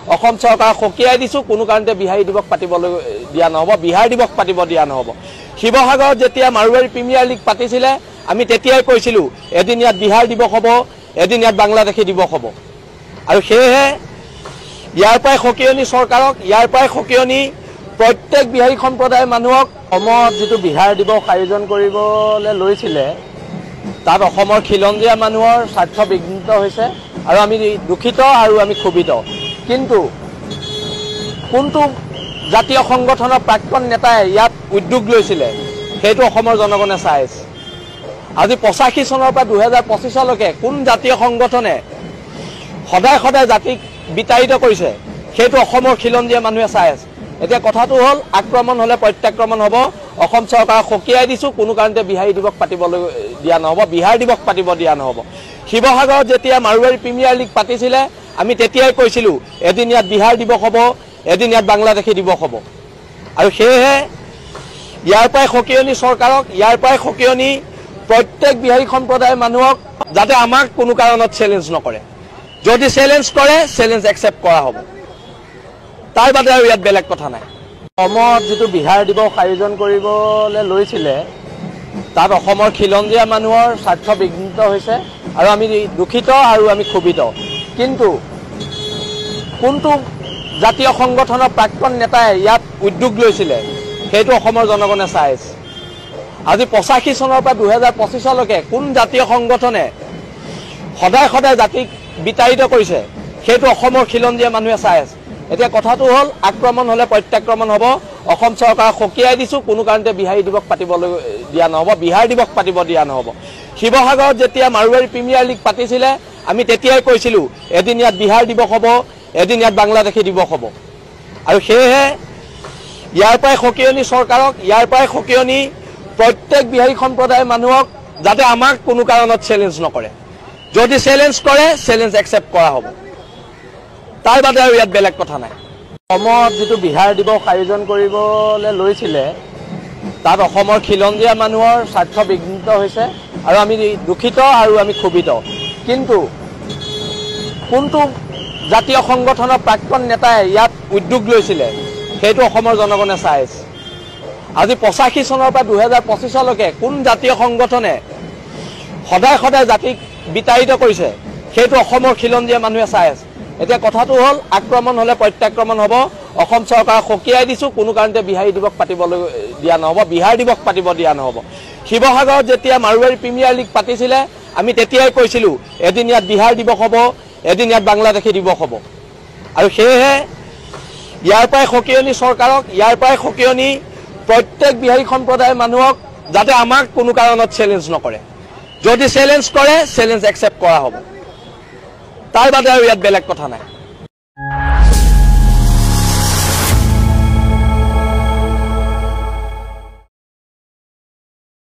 অসম চৰকাৰক সকীয়াই দিছোঁ কোনো কাৰণতে বিহাৰী দিৱস পাতিবলৈ দিয়া নহ'ব বিহাৰ দিৱস পাতিব দিয়া নহ'ব শিৱসাগৰত যেতিয়া মাৰোৱাৰী প্ৰিমিয়াৰ লীগ পাতিছিলে আমি তেতিয়াই কৈছিলোঁ এদিন ইয়াত বিহাৰ দিৱস হ'ব এদিন ইয়াত বাংলাদেশী দিৱস হ'ব আৰু সেয়েহে ইয়াৰ পৰাই সকীয়নি চৰকাৰক ইয়াৰ পৰাই সকীয়নি প্ৰত্যেক বিহাৰী সম্প্ৰদায়ৰ মানুহক অসমত যিটো বিহাৰ দিৱস আয়োজন কৰিবলৈ লৈছিলে তাত অসমৰ খিলঞ্জীয়া মানুহৰ স্বাৰ্থ বিঘ্নিত হৈছে আৰু আমি দুখিত আৰু আমি ক্ষোভিত কিন্তু কোনটো জাতীয় সংগঠনৰ প্ৰাক্তন নেতাই ইয়াত উদ্যোগ লৈছিলে সেইটো অসমৰ জনগণে চাই আছে আজি 85 চনৰ পৰা 2025 লৈকে কোন জাতীয় সংগঠনে সদায় সদায় জাতিক বিতাড়িত কৰিছে সেইটো অসমৰ খিলঞ্জীয়া মানুহে চাই আছে এতিয়া কথাটো হ'ল আক্ৰমণ হ'লে প্ৰত্যাক্ৰমণ হ'ব অসম চৰকাৰক সকীয়াই দিছোঁ কোনো কাৰণতে বিহাৰী দিৱস পাতিবলৈ দিয়া নহ'ব বিহাৰ দিৱস পাতিব দিয়া নহ'ব শিৱসাগৰত যেতিয়া মাৰোৱাৰী প্ৰিমিয়াৰ লীগ পাতিছিলে আমি তেতিয়াই কৈছিলোঁ এদিন ইয়াত বিহাৰ দিৱস হ'ব এদিন ইয়াত বাংলাদেশী দিৱস হ'ব আৰু সেয়েহে ইয়াৰ পৰাই সকীয়নি চৰকাৰক ইয়াৰ পৰাই সকীয়নি প্ৰত্যেক বিহাৰী সম্প্ৰদায়ৰ মানুহক যাতে আমাক কোনো কাৰণত চেলেঞ্জ নকৰে যদি চেলেঞ্জ কৰে চেলেঞ্জ একচেপ্ট কৰা হ'ব তাৰ বাদে আৰু ইয়াত বেলেগ কথা নাই অসমত যিটো বিহাৰ দিৱস আয়োজন কৰিবলৈ লৈছিলে তাত অসমৰ খিলঞ্জীয়া মানুহৰ স্বাৰ্থ বিঘ্নিত হৈছে আৰু আমি দুখিত আৰু আমি ক্ষোভিত কিন্তু কোনটো জাতীয় সংগঠনৰ প্ৰাক্তন নেতাই ইয়াত উদ্যোগ লৈছিলে সেইটো অসমৰ জনগণে চাই আছে আজি 85 চনৰ পৰা 2025 লৈকে কোন জাতীয় সংগঠনে সদায় সদায় জাতিক বিতাড়িত কৰিছে সেইটো অসমৰ খিলঞ্জীয়া মানুহে চাই আছে এতিয়া কথাটো হ'ল আক্ৰমণ হ'লে প্ৰত্যাক্ৰমণ হ'ব অসম চৰকাৰক সকীয়াই দিছোঁ কোনো কাৰণতে বিহাৰী দিৱস পাতিবলৈ দিয়া নহ'ব বিহাৰ দিৱস পাতিব দিয়া নহ'ব শিৱসাগৰত যেতিয়া মাৰোৱাৰী প্ৰিমিয়াৰ লীগ পাতিছিলে আমি তেতিয়াই কৈছিলোঁ এদিন ইয়াত বিহাৰ দিৱস হ'ব এদিন ইয়াত বাংলাদেশী দিৱস হ'ব আৰু সেয়েহে ইয়াৰ পৰাই সকীয়নি চৰকাৰক ইয়াৰ পৰাই সকীয়নি প্ৰত্যেক বিহাৰী সম্প্ৰদায়ৰ মানুহক যাতে আমাক কোনো কাৰণত চেলেঞ্জ নকৰে যদি চেলেঞ্জ কৰে চেলেঞ্জ একচেপ্ট কৰা হ'ব তাৰ বাদে আৰু ইয়াত বেলেগ কথা নাই অসমত যিটো বিহাৰ দিৱস আয়োজন কৰিবলৈ লৈছিলে তাত অসমৰ খিলঞ্জীয়া মানুহৰ স্বাৰ্থ বিঘ্নিত হৈছে আৰু আমি দুখিত আৰু আমি ক্ষোভিত কিন্তু কোনটো জাতীয় সংগঠনৰ প্ৰাক্তন নেতাই ইয়াত উদ্যোগ লৈছিলে সেইটো অসমৰ জনগণে চাই আছে আজি 85 চনৰ পৰা 2025 লৈকে কোন জাতীয় সংগঠনে সদায় সদায় জাতিক বিতাড়িত কৰিছে সেইটো অসমৰ খিলঞ্জীয়া মানুহে চাই আছে এতিয়া কথাটো হ'ল আক্ৰমণ হ'লে প্ৰত্যাক্ৰমণ হ'ব অসম চৰকাৰক সকীয়াই দিছোঁ কোনো কাৰণতে বিহাৰী দিৱস পাতিবলৈ দিয়া নহ'ব বিহাৰ দিৱস পাতিব দিয়া নহ'ব শিৱসাগৰত যেতিয়া মাৰোৱাৰী প্ৰিমিয়াৰ লীগ পাতিছিলে আমি তেতিয়াই কৈছিলোঁ এদিন ইয়াত বিহাৰ দিৱস হ'ব এদিন ইয়াত বাংলাদেশী দিৱস হ'ব আৰু সেয়েহে ইয়াৰ পৰাই সকীয়নি চৰকাৰক ইয়াৰ পৰাই সকীয়নি প্ৰত্যেক বিহাৰী সম্প্ৰদায়ৰ মানুহক যাতে আমাক কোনো কাৰণত চেলেঞ্জ নকৰে যদি চেলেঞ্জ কৰে চেলেঞ্জ একচেপ্ট কৰা হ'ব তাৰ বাদে আৰু ইয়াত বেলেগ কথা নাই